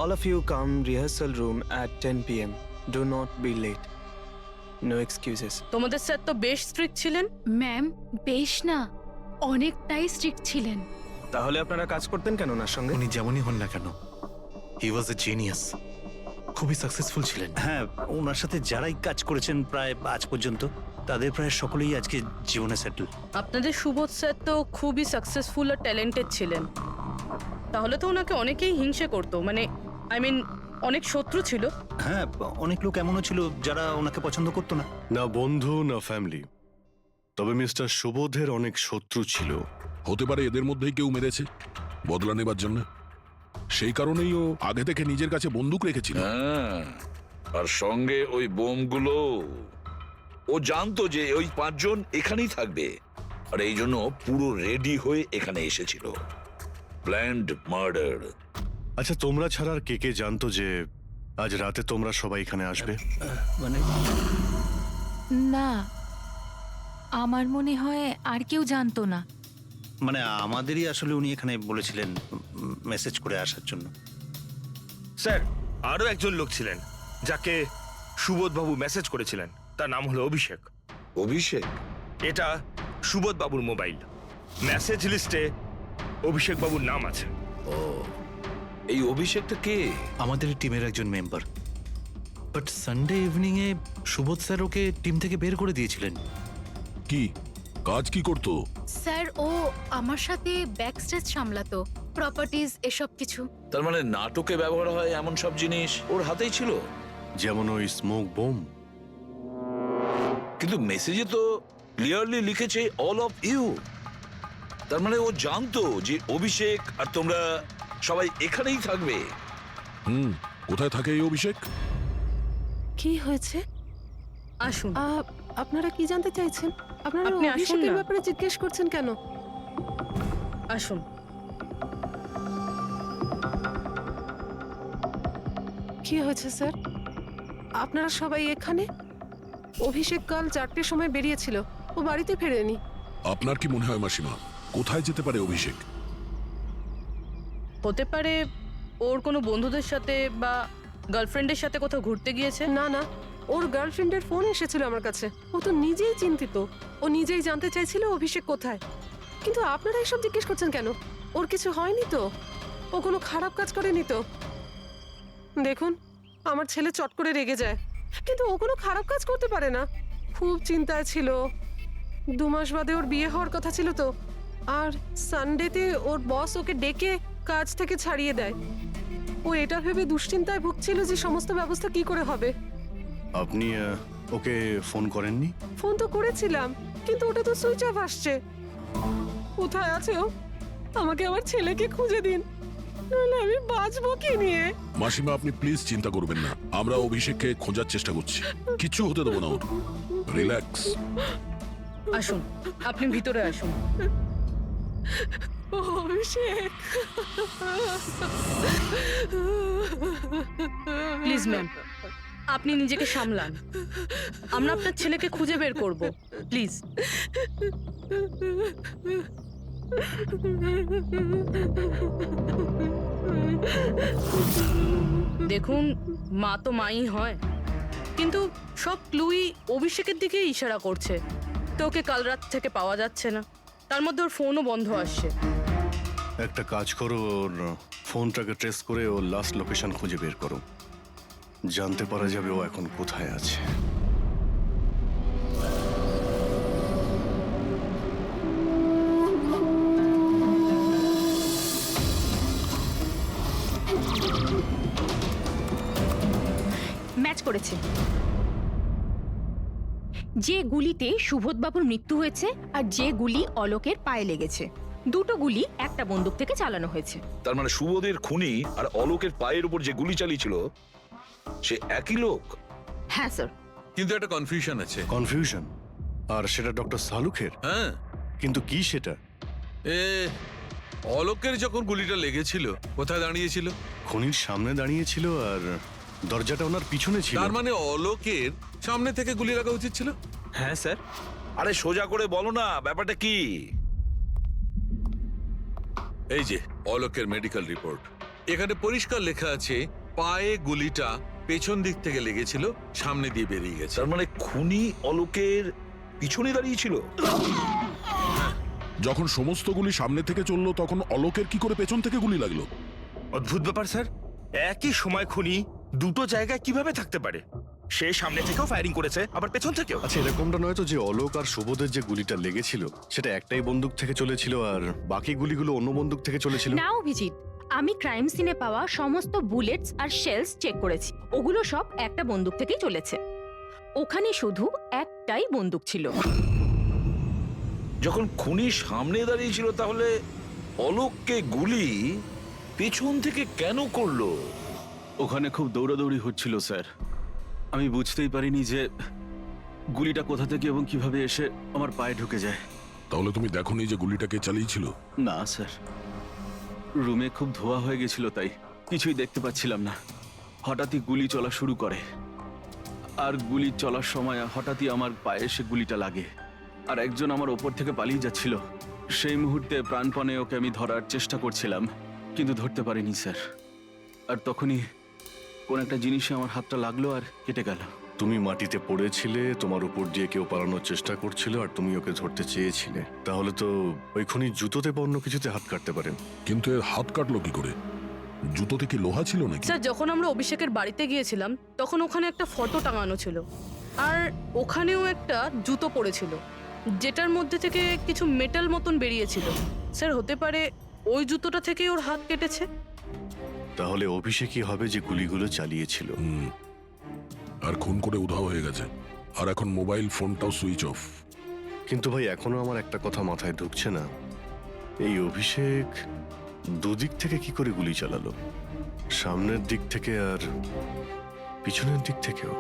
All of you come rehearsal room at 10 PM. Do not be late. No excuses. তোমাদের স্যার তো বেশ স্ট্রিক্ট ছিলেন। ম্যাম, বেশ না, অনেকটাই স্ট্রিক্ট ছিলেন। তাহলে আপনারা কাজ করতেন কেন ওনার সঙ্গে? উনি যেমনই হন না কেন, হি ওয়াজ এ জিনিয়াস। খুবই সাকসেসফুল ছিলেন। হ্যাঁ, ওনার সাথে যারাই কাজ করেছেন প্রায় আজ পর্যন্ত, তাদের প্রায় সকলেই আজকে জীবনে সেটেল। আপনাদের সুবোধ স্যার তো খুবই সাকসেসফুল আর ট্যালেন্টেড ছিলেন। তাহলে তো ওনাকে অনেকেই হিংসে করতো, মানে আই মিন অনেক শত্রু ছিল। হ্যাঁ, অনেক লোক এমনও ছিল যারা ওনাকে পছন্দ করতো না। না বন্ধু না ফ্যামিলি, তবে মিস্টার সুবোধের অনেক শত্রু ছিল। হতে পারে এদের মধ্যেই কেউ মেরেছে বদলা নেবার জন্য। সেই কারণেই ও আগে থেকে নিজের কাছে বন্দুক রেখেছিল। হ্যাঁ, আর সঙ্গে ওই বোমগুলো। ও জানতো যে ওই 5 জন এখানেই থাকবে, আর এই জন্য পুরো রেডি হয়ে এখানে এসেছিল। Planned murder. আচ্ছা, তোমরা ছাড়া আর কে কে জানতো যে আজ রাতে তোমরা সবাই এখানে আসবে? মানে না, আমার মনে হয় আর কেউ জানতো না। মানে আমাদেরই আসলে উনি এখানে বলেছিলেন মেসেজ করে আসার জন্য। স্যার, আরো একজন লোক ছিলেন যাকে সুবোধবাবু মেসেজ করেছিলেন। তার নাম হলো অভিষেক। অভিষেক? এটা সুবোধবাবুর মোবাইল। মেসেজ লিস্টে অভিষেক বাবুর নাম আছে। ও, এই অভিষেকটা কে? আমাদের টিমের একজন member. But Sunday evening A Subodh sir okay team থেকে বের করে দিয়েছিলেন। কি কাজ কি করতো? স্যার, ও আমার সাথে ব্যাক স্টেজ সামলাতো, প্রপার্টিজ এসব কিছু। তার মানে নাটকে ব্যবহার হয় এমন সব জিনিস ওর হাতেই ছিল। যেমন ওই স্মোক বোম। কিন্তু মেসেজে তো ক্লিয়ারলি লিখেছে অল অফ ইউ। তার মানে ও জানতো যে অভিষেক আর তোমরা সবাই এখানেই থাকবে। কোথায় থাকে এই অভিষেক? কি হয়েছে? আসুন। আপনারা কি জানতে চাইছেন? আপনারা আপনি আসুন অভিষেকের না। ব্যাপারে জিজ্ঞেস করছেন কেন? আসুন। কি হয়েছে স্যার? আপনারা সবাই এখানে? অভিষেক কাল 4টের সময় বেরিয়েছিল, ও বাড়িতে ফেরেনি। আপনার কি মনে হয় মাসিমা, কোথায় যেতে পারে অভিষেক? হতে পারে ওর কোনো বন্ধুদের সাথে বা গার্লফ্রেন্ডের সাথে কোথাও ঘুরতে গিয়েছে। না না, ওর গার্লফ্রেন্ডের ফোন এসেছিল আমার কাছে। ও তো নিজেই চিন্তিত, ও নিজেই জানতে চাইছিল অভিষেক কোথায়। কিন্তু আপনারা এসব জিজ্ঞেস করছেন কেন? ওর কিছু হয়নি তো? ও কোনো খারাপ কাজ করেনি তো? দেখুন, আমার ছেলে চট করে রেগে যায়, কিন্তু ও কোনো খারাপ কাজ করতে পারে না। খুব চিন্তায় ছিল। 2 মাস বাদে ওর বিয়ে হওয়ার কথা ছিল তো। আর সানডেতে ওর বস ওকে ডেকে কাজ থেকে ছাড়িয়ে দেয়। ও এটা ভেবে দুশ্চিন্তায় ভুগছিল যে সমস্ত ব্যবস্থা কি করে হবে। আপনি ওকে ফোন করেননি? ফোন তো করেছিলাম, কিন্তু ওটা তো সুইচ অফ আসছে। কোথায় আছে ও? আমাকে আমার ছেলেকে খুঁজে দিন। নইলে আমি বাঁচবো কি নিয়ে? মাসিমা, আপনি প্লিজ চিন্তা করবেন না, আমরা অভিষেককে খোঁজার চেষ্টা করছি, কিচ্ছু হতে দেবো না ওর। রিল্যাক্স। আসুন, আপনি ভিতরে আসুন। অভিষেক, প্লিজ ম্যাম, আপনি নিজেকে সামলান। আমরা আপনার ছেলেকে খুঁজে বের করব, প্লিজ। দেখুন, মা তো মাই হয়, কিন্তু সব ক্লুই অভিষেকের দিকে ইশারা করছে। তো ওকে কাল রাত থেকে পাওয়া যাচ্ছে না, তার মধ্যে ওর ফোনও বন্ধ আসছে। একটা কাজ করো, ওর ফোনটাকে ট্রেস করে ওর লাস্ট লোকেশন খুঁজে বের করো, জানতে পারা যাবে ও এখন কোথায় আছে। ম্যাচ করেছে। যে গুলিতে সুবোধবাবুর মৃত্যু হয়েছে আর যে গুলি অলোকের পায়ে লেগেছে, দুটো গুলি একটা বন্দুক থেকে চালানো হয়েছে। তার মানে সুবোধের খুনি আর অলোকের পায়ের উপর যে গুলি চালিয়েছিল সে একই লোক। হ্যাঁ স্যার। কিন্তু একটা কনফিউশন আছে। কনফিউশন? আর সেটা ডক্টর সালুখের? হ্যাঁ, কিন্তু কি সেটা? এ অলোকের যখন গুলিটা লেগেছিল কোথায় দাঁড়িয়েছিল? খনির সামনে দাঁড়িয়েছিল আর দরজাটা ওনার পিছনে ছিল। তার মানে অলোকের সামনে থেকে গুলি লাগা উচিত ছিল। হ্যাঁ স্যার। আরে সোজা করে বলো না, ব্যাপারটা কি? এই যে অলোকের মেডিকেল রিপোর্ট, এখানে পরিষ্কার লেখা আছে পায়ে গুলিটা পেছন দিক থেকে লেগেছিল, সামনে দিয়ে বেরিয়ে গেছে। তার মানে খুনি অলোকের পিছনে দাঁড়িয়েছিল। যখন সমস্ত গুলি সামনে থেকে চললো তখন অলোকের কি করে পেছন থেকে গুলি লাগলো? অদ্ভুত ব্যাপার স্যার, একই সময় খুনি দুটো জায়গায় কিভাবে থাকতে পারে? সে সামনে থেকেও ফায়ারিং করেছে, আবার পেছন থেকেও। আচ্ছা, এরকমটা নয় তো যে অলোক আর সুবোধের যে গুলিটা লেগেছিল সেটা একটাই বন্দুক থেকে চলেছিল আর বাকি গুলিগুলো অন্য বন্দুক থেকে চলেছিল? না অভিজিৎ, আমি ক্রাইম সিনে পাওয়া সমস্ত বুলেটস আর শেলস চেক করেছি, ওগুলো সব একটা বন্দুক থেকেই চলেছে। ওখানে শুধু একটাই বন্দুক ছিল। যখন খুনি সামনে দাঁড়িয়েছিল তাহলে অলোককে গুলি পেছন থেকে কেন করলো? ওখানে খুব দৌড়াদৌড়ি হচ্ছিল স্যার, আমি বুঝতেই পারিনি যে গুলিটা কোথা থেকে এবং কিভাবে এসে আমার পায়ে ঢুকে যায়। তাহলে তুমি দেখোনি যে গুলিটাকে চালিয়েছিল? না স্যার, রুমে খুব ধোয়া হয়ে গেছিল, তাই কিছুই দেখতে পাচ্ছিলাম না। হঠাৎই গুলি চলা শুরু করে, আর গুলি চলার সময় হঠাৎই আমার পায়ে এসে গুলিটা লাগে, আর একজন আমার ওপর থেকে পালিয়ে যাচ্ছিল। সেই মুহূর্তে প্রাণপণে ওকে আমি ধরার চেষ্টা করছিলাম, কিন্তু ধরতে পারিনি স্যার। আর তখনই কোন একটা জিনিসে আমার হাতটা লাগলো আর কেটে গেল। তুমি মাটিতে পড়েছিলে, তোমার উপর দিয়ে কেউ পালানোর চেষ্টা করছিল আর তুমি ওকে ধরতে চেয়েছিলে। তাহলে তো ওই খুনি জুতোতে বা অন্য কিছুতে হাত কাটতে পারেন। কিন্তু এর হাত কাটলো কি করে? জুতোতে কি লোহা ছিল নাকি? স্যার, যখন আমরা অভিষেকের বাড়িতে গিয়েছিলাম তখন ওখানে একটা ফটো টাঙানো ছিল, আর ওখানেও একটা জুতো পড়েছিল যেটার মধ্যে থেকে কিছু মেটাল মতন বেরিয়েছিল। স্যার, হতে পারে ওই জুতোটা থেকেই ওর হাত কেটেছে। তাহলে অভিষেকই হবে যে গুলিগুলো চালিয়েছিল। আর খুন করে উধাও হয়ে গেছে, আর এখন মোবাইল ফোনটাও সুইচ অফ। কিন্তু ভাই, এখনো আমার একটা কথা মাথায় ঢুকছে না, এই অভিষেক দুদিক থেকে কি করে গুলি চালালো? সামনের দিক থেকে আর পিছনের দিক থেকেও।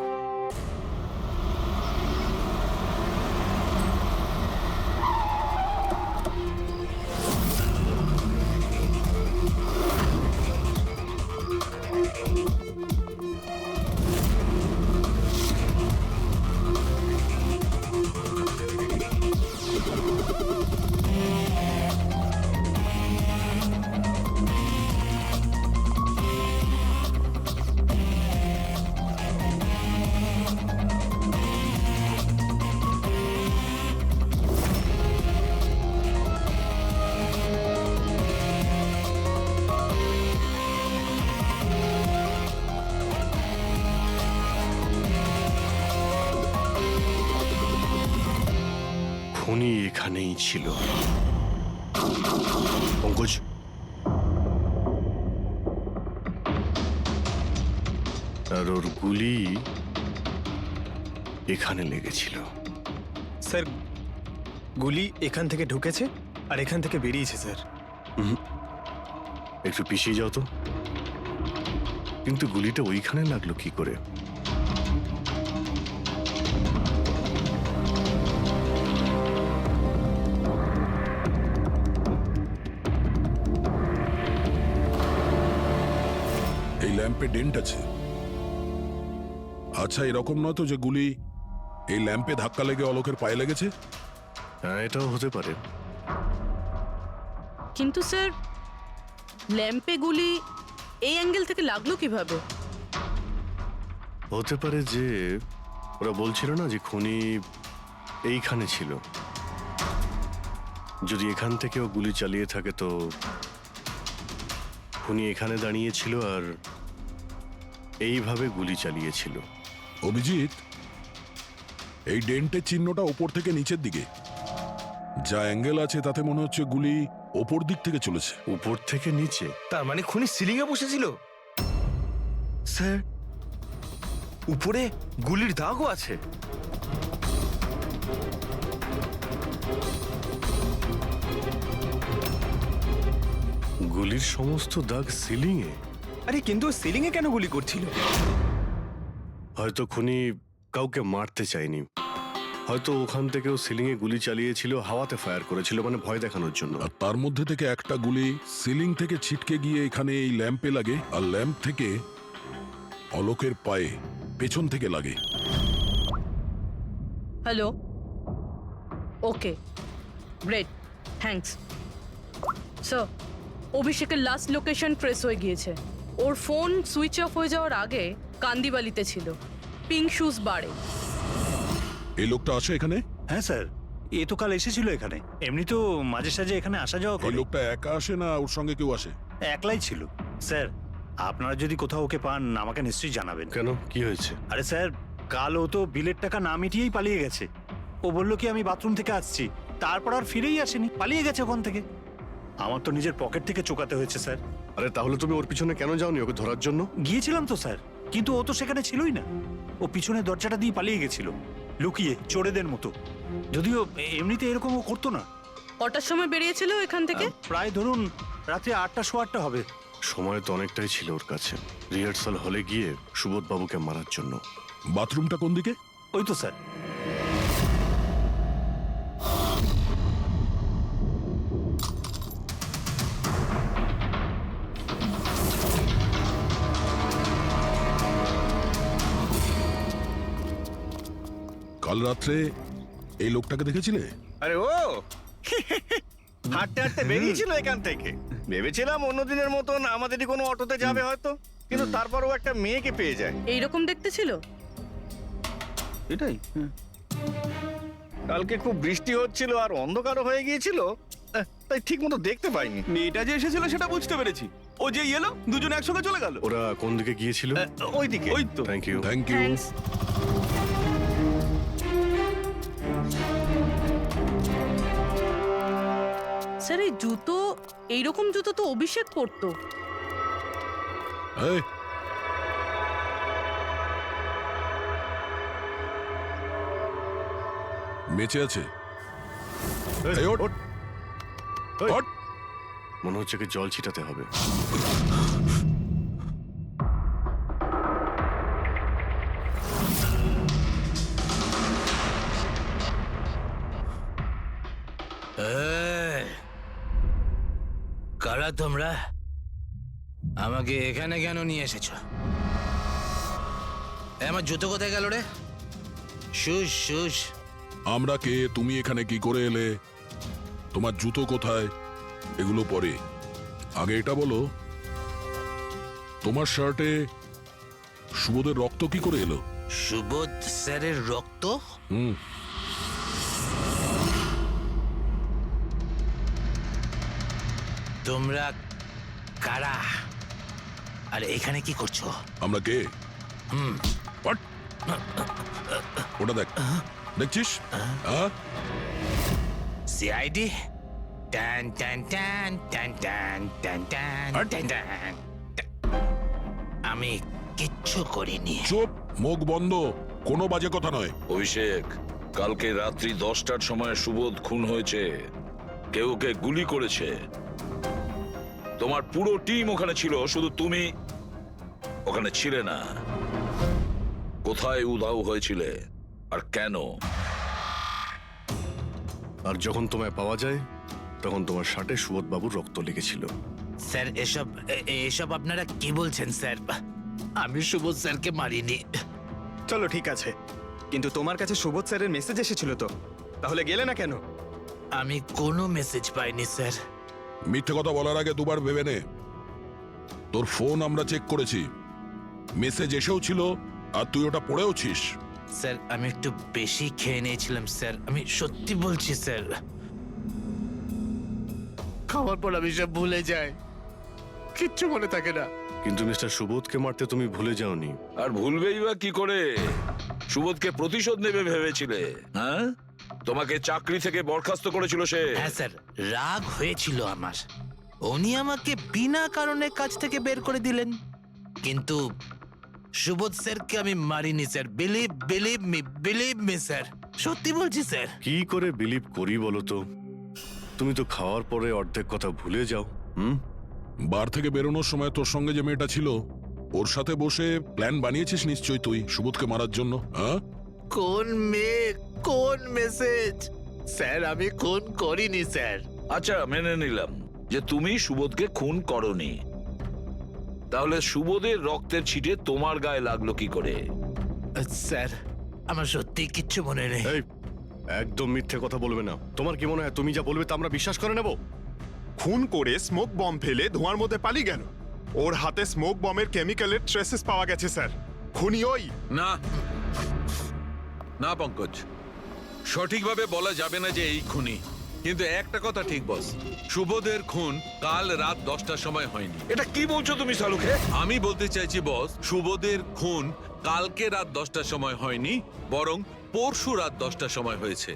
খুনি এখানেই ছিল। পঙ্কজ, আর ওর গুলি এখানে লেগেছিল। স্যার, গুলি এখান থেকে ঢুকেছে আর এখান থেকে বেরিয়েছে স্যার। একটু পিছিয়ে যাও তো। কিন্তু গুলিটা ওইখানে লাগলো কি করে? এই ল্যাম্পে ডেন্ট আছে। আচ্ছা, এরকম নয় তো যে গুলি এই ল্যাম্পে ধাক্কা লেগে অলোকের পায়ে লেগেছে? হ্যাঁ, এটাও হতে পারে। কিন্তু স্যার, ল্যাম্পে গুলি এই অ্যাঙ্গেল থেকে লাগলো কিভাবে? হতে পারে যে ওরা বলছিল না যে খুনি এইখানে ছিল। যদি এখান থেকেও গুলি চালিয়ে থাকে তো খুনি এখানে দাঁড়িয়েছিল আর এইভাবে গুলি চালিয়েছিল। অভিজিৎ, এই ডেন্টের চিহ্নটা ওপর থেকে নিচের দিকে। যা অ্যাঙ্গেল আছে তাতে মনে হচ্ছে গুলি ওপর দিক থেকে চলেছে। উপর থেকে নিচে? তার মানে খুনি সিলিং এ বসেছিল। স্যার, উপরে গুলির দাগও আছে। গুলির সমস্ত দাগ সিলিং এ? আরে কিন্তু সিলিং এ কেন গুলি করছিল? হয়তো খুনি কাউকে মারতে চায়নি। হয়তো ওখান থেকেও সিলিং এ গুলি চালিয়েছিল, হাওয়াতে ফায়ার করেছিল, মানে ভয় দেখানোর জন্য। আর তার মধ্যে থেকে একটা গুলি সিলিং থেকে ছিটকে গিয়ে এখানে এই ল্যাম্পে লাগে, আর ল্যাম্প থেকে অলোকের পায়ে পেছন থেকে লাগে। হ্যালো, ওকে, গ্রেট, থ্যাঙ্কস। স্যার, অভিষেকের লাস্ট লোকেশন ট্রেস হয়ে গিয়েছে। ওর ফোন সুইচ অফ হয়ে যাওয়ার আগে কান্দিবালিতে ছিল, পিঙ্ক শুজ বারে। এই লোকটা আসে এখানে? হ্যাঁ স্যার, এ তো কাল এসেছিল এখানে। এমনি তো মাঝে সাঝে এখানে আসা যাওয়া এই করে। লোকটা একা আসে না ওর সঙ্গে কেউ আসে? একলাই ছিল। স্যার, আপনারা যদি কোথাও ওকে পান আমাকে নিশ্চয়ই জানাবেন। কেন, কি হয়েছে? আরে স্যার, কাল ও তো বিলের টাকা না মিটিয়েই পালিয়ে গেছে। ও বলল কি আমি বাথরুম থেকে আসছি, তারপর আর ফিরেই আসেনি, পালিয়ে গেছে ওখান থেকে। আমার তো নিজের পকেট থেকে চোকাতে হয়েছে স্যার। আরে তাহলে তুমি ওর পিছনে কেন যাওনি ওকে ধরার জন্য? গিয়েছিলাম তো স্যার, কিন্তু ও তো সেখানে ছিলই না। ও পিছনে দরজাটা দিয়ে পালিয়ে গেছিল, লুকিয়ে, চোরেদের মতো। যদিও এমনিতে এরকম ও করতো না। কটার সময় বেরিয়েছিল এখান থেকে? প্রায় ধরুন রাত্রি 8টা, 8:15 হবে। সময় তো অনেকটাই ছিল ওর কাছে রিহার্সাল হলে গিয়ে সুবোধ বাবুকে মারার জন্য। বাথরুমটা কোন দিকে? ওই তো স্যার। কাল রাত্রে এই লোকটাকে দেখেছিলে? আরে ও হাঁটতে হাঁটতে বেরিয়েছিল এখান থেকে। ভেবেছিলাম অন্য দিনের মতন আমাদেরই কোনো অটোতে যাবে হয়তো, কিন্তু তারপরও একটা মেয়েকে পেয়ে যায়। এইরকম দেখতে ছিল? এটাই। কালকে খুব বৃষ্টি হচ্ছিল আর অন্ধকারও হয়ে গিয়েছিল, তাই ঠিক মতো দেখতে পাইনি। মেয়েটা যে এসেছিল সেটা বুঝতে পেরেছি। ও যে এলো, দুজন একসঙ্গে চলে গেল। ওরা কোন দিকে গিয়েছিল? ওইদিকে। ওই তো। Thank you. Thank you. Thanks. Sir, এই জুতো, এইরকম জুতো তো অভিষেক পরতো। এই, বেঁচে আছে? এই, ওঠ। এই, ওঠ। মনে হচ্ছে কি জল ছিটাতে হবে। কারা তোমরা? আমাকে এখানে কেন নিয়ে এসেছ? আমার জুতো কোথায় গেল রে? শুশ শুশ। আমরা কে, তুমি এখানে কি করে এলে, তোমার জুতো কোথায়, এগুলো পরে। আগে এটা বলো, তোমার শার্টে সুবোধের রক্ত কি করে এলো? সুবোধ স্যারের রক্ত? হুম। তোমরা কারা আর এখানে কি করছো? আমরা কে? হুম। What? ওটা দেখ, দেখছিস? সিআইডি? টান টান টান টান টান টান টান টান টান। আমি কিচ্ছু করিনি। চুপ, মুখ বন্ধ, কোনো বাজে কথা নয়। অভিষেক, কালকে রাত্রি 10টার সময় সুবোধ খুন হয়েছে। কেউ কে গুলি করেছে। তোমার পুরো টিম ওখানে ছিল, শুধু তুমি ওখানে ছিলে না। কোথায় উধাও হয়েছিলে আর কেন? আর যখন তোমায় পাওয়া যায় তখন তোমার শার্টে সুবোধবাবুর রক্ত লেগেছিল। স্যার এসব আপনারা কি বলছেন স্যার? আমি সুবোধ স্যারকে মারিনি। চলো ঠিক আছে, কিন্তু তোমার কাছে সুবোধ স্যারের মেসেজ এসেছিল তো, তাহলে গেলে না কেন? আমি কোনো মেসেজ পাইনি স্যার। মিথ্যে কথা বলার আগে দুবার ভেবে নে। তোর ফোন আমরা চেক করেছি, মেসেজ এসেও ছিল আর তুই ওটা পড়েওছিস। স্যার আমি একটু বেশি খেয়ে নিয়েছিলাম স্যার, আমি সত্যি বলছি স্যার। খাওয়ার পর আমি সব ভুলে যাই, কিচ্ছু মনে থাকে না। কিন্তু মিস্টার সুবোধকে মারতে তুমি ভুলে যাওনি। আর ভুলবেই বা কি করে? সুবোধকে প্রতিশোধ নেবে ভেবেছিলে? হ্যাঁ, তোমাকে চাকরি থেকে বরখাস্ত করেছিল সে। হ্যাঁ স্যার, রাগ হয়েছিল আমার। উনি আমাকে বিনা কারণে কাজ থেকে বের করে দিলেন, কিন্তু সুবোধ স্যারকে আমি মারিনি স্যার। বিলিভ মি স্যার, সত্যি বলছি স্যার। কি করে বিলিভ করি বলো তো? তুমি তো খাওয়ার পরে অর্ধেক কথা ভুলে যাও। বার থেকে বেরোনোর সময় তোর সঙ্গে যে মেয়েটা ছিল ওর সাথে বসে প্ল্যান বানিয়েছিস নিশ্চয়ই তুই সুবোধকে মারার জন্য। হ্যাঁ, কোন মেয়ে, কোন মেসেজ? স্যার আমি খুন করিনি স্যার। আচ্ছা, মেনে নিলাম যে তুমি সুবোধকে খুন করনি, তাহলে সুবোধের রক্তের ছিটে তোমার গায়ে লাগলো কি করে? স্যার আমার সত্যি কিচ্ছু মনে নেই। এই, একদম মিথ্যে কথা বলবে না। তোমার কি মনে হয় তুমি যা বলবে তা আমরা বিশ্বাস করে নেব? খুন করে স্মোক বম্ব ফেলে ধোঁয়ার মধ্যে পালিয়ে গেল। ওর হাতে স্মোক বম্বের কেমিক্যালের ট্রেসেস পাওয়া গেছে স্যার। খুনি ওই। না না পঙ্কজ, সঠিকভাবে বলা যাবে না যে এই খুনি, কিন্তু একটা কথা ঠিক বস, সুবোধের খুন কাল রাত 10টার সময় হয়নি। এটা কি বলছো তুমি সালুকে? আমি বলতে চাইছি বস, সুবোধের খুন কালকে রাত 10টার সময় হয়নি, বরং পরশু রাত 10টার সময় হয়েছে।